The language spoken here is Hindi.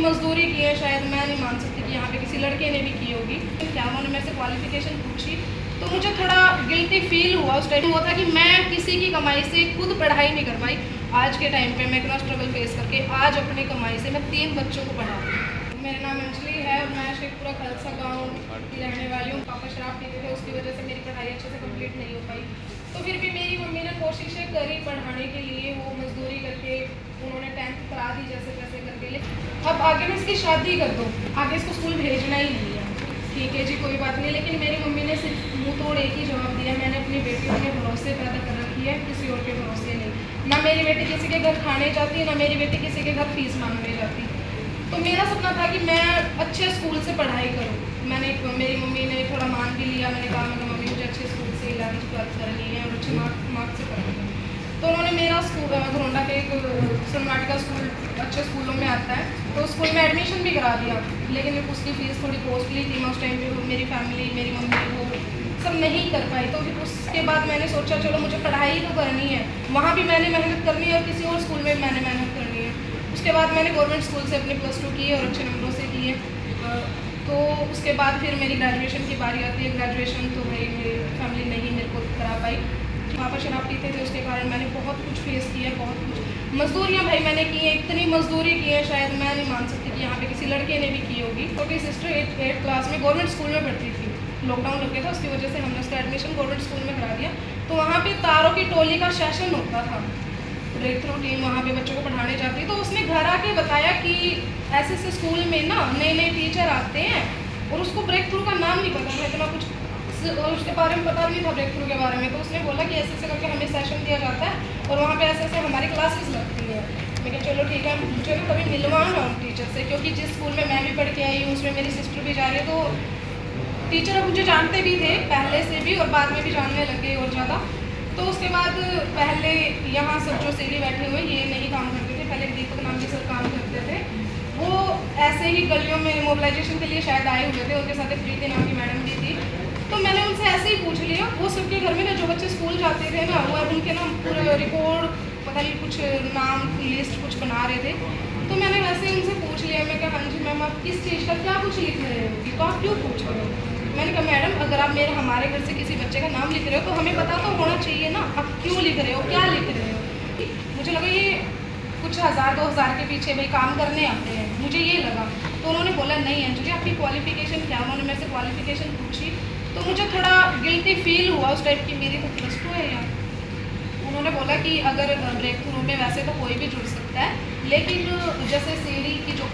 मजदूरी की है, शायद मैं नहीं मान सकती कि यहाँ पे किसी लड़के ने भी की होगी। क्या उन्होंने मेरे से क्वालिफिकेशन पूछी तो मुझे थोड़ा गिल्टी फील हुआ। उस टाइम हुआ था कि मैं किसी की कमाई से खुद पढ़ाई नहीं कर पाई। आज के टाइम पे मैं इतना स्ट्रगल फेस करके आज अपनी कमाई से मैं 3 बच्चों को पढ़ा रही हूँ। मेरा नाम अंजलि है और मैं शेखपुरा खालसा गाँव की रहने वाली हूँ। पापा शराब पीते थे, उसकी वजह से मेरी पढ़ाई अच्छे से कंप्लीट नहीं हो पाई। तो फिर भी मेरी मम्मी ने कोशिशें करी पढ़ाने के लिए, वो मजदूरी करके उन्होंने 10th करा दी जैसे तैसे करके। अब आगे मैं इसकी शादी कर दूँ, आगे इसको स्कूल भेजना ही नहीं है, ठीक है जी कोई बात नहीं। लेकिन मेरी मम्मी ने सिर्फ मुँह तोड़ एक ही जवाब दिया, मैंने अपनी बेटियों के भरोसे पैदा कर रखी है, किसी और के भरोसे नहीं। ना मेरी बेटी किसी के घर खाने जाती, ना मेरी बेटी किसी के घर फीस मांगने जाती। तो मेरा सपना था कि मैं अच्छे स्कूल से पढ़ाई करूँ। मेरी मम्मी ने थोड़ा मान भी लिया। मैंने कहा मम्मी मुझे अच्छे स्कूल से 11th 12th करनी है और अच्छे मार्क्स से करनी है। तो उन्होंने मेरा स्कूल घरोंडा के एक सन्नाटिका स्कूल अच्छे स्कूलों में आता है, तो स्कूल में एडमिशन भी करा दिया। लेकिन उसकी फ़ीस थोड़ी कॉस्टली थी। मैं उस टाइम पे मेरी फैमिली, मेरी मम्मी वो सब नहीं कर पाई। तो फिर उसके बाद मैंने सोचा चलो मुझे पढ़ाई तो करनी है, वहाँ भी मैंने मेहनत करनी है और किसी और स्कूल में भी मैंने मेहनत करनी है। उसके बाद मैंने गवर्नमेंट स्कूल से अपने +2 की और अच्छे नंबरों से की है। तो उसके बाद फिर मेरी ग्रेजुएशन की बारी आती है। ग्रेजुएशन तो भाई मेरी फैमिली नहीं मेरे को करा पाई। पापा शराब पीते थे, उसके कारण मैंने बहुत कुछ फेस किया, बहुत कुछ मजदूरियाँ भाई मैंने की हैं। इतनी मजदूरी की है शायद मैं नहीं मान सकती कि यहाँ पे किसी लड़के ने भी की होगी। छोटी सिस्टर 8th क्लास में गवर्नमेंट स्कूल में पढ़ती थी। लॉकडाउन लग गया था, उसकी वजह से हमने उसका एडमिशन गवर्नमेंट स्कूल में करा दिया। तो वहाँ पे तारों की टोली का सेशन होता था, ब्रेक थ्रू टीम वहाँ पे बच्चों को पढ़ाने जाती। तो उसने घर आके बताया कि ऐसे ऐसे स्कूल में ना नए नए टीचर आते हैं और उसको ब्रेक थ्रू का नाम नहीं पता था, इतना कुछ और उसके बारे में पता नहीं था ब्रेक थ्रू के बारे में। तो उसने बोला कि ऐसे ऐसे करके हमें सेशन दिया जाता है और वहाँ पे ऐसे ऐसे हमारी क्लासेस लगती है। मैं कहा चलो ठीक है, मुझे ना कभी मिलवाना उन टीचर से, क्योंकि जिस स्कूल में मैं भी पढ़ के आई हूँ उसमें मेरी सिस्टर भी जा रही है। तो टीचर अब मुझे जानते भी थे पहले से भी और बाद में भी जानने लगे और ज़्यादा। तो उसके बाद पहले यहाँ सब जो सीढ़ी बैठे हुए ये नहीं काम करते थे, पहले दीपक नाम के सर काम करते थे। वो ऐसे ही गलियों में मोबिलाइजेशन के लिए शायद आए हुए थे, उनके साथ एक प्रीति नाम की मैडम भी थी। तो मैंने उनसे ऐसे ही पूछ लिया, वो सबके घर में ना जो बच्चे स्कूल जाते थे ना, वो उनके ना पूरा रिकॉर्ड पता नहीं कुछ नाम लिस्ट कुछ बना रहे थे। तो मैंने वैसे ही उनसे पूछ लिया, मैं कहा हाँ जी मैम आप किस चीज़ का क्या कुछ लिख रहे हो, तो आप क्यों पूछ रहे हो। मैंने कहा मैडम अगर आप हमारे घर से किसी बच्चे का नाम लिख रहे हो तो हमें पता तो होना चाहिए ना, आप क्यों लिख रहे हो, क्या लिख रहे हो। मुझे लगा ये कुछ 1000-2000 के पीछे भाई काम करने आते हैं, मुझे ये लगा। तो उन्होंने बोला नहीं अंजलि आपकी क्वालिफिकेशन क्या। उन्होंने मेरे से क्वालिफिकेशन पूछी तो मुझे थोड़ा गिल्टी फील हुआ उस टाइप की, मेरी तो +2 है यार। उन्होंने बोला कि अगर ब्रेक थ्रू में वैसे तो कोई भी जुड़ सकता है, लेकिन जैसे सीढ़ी की जो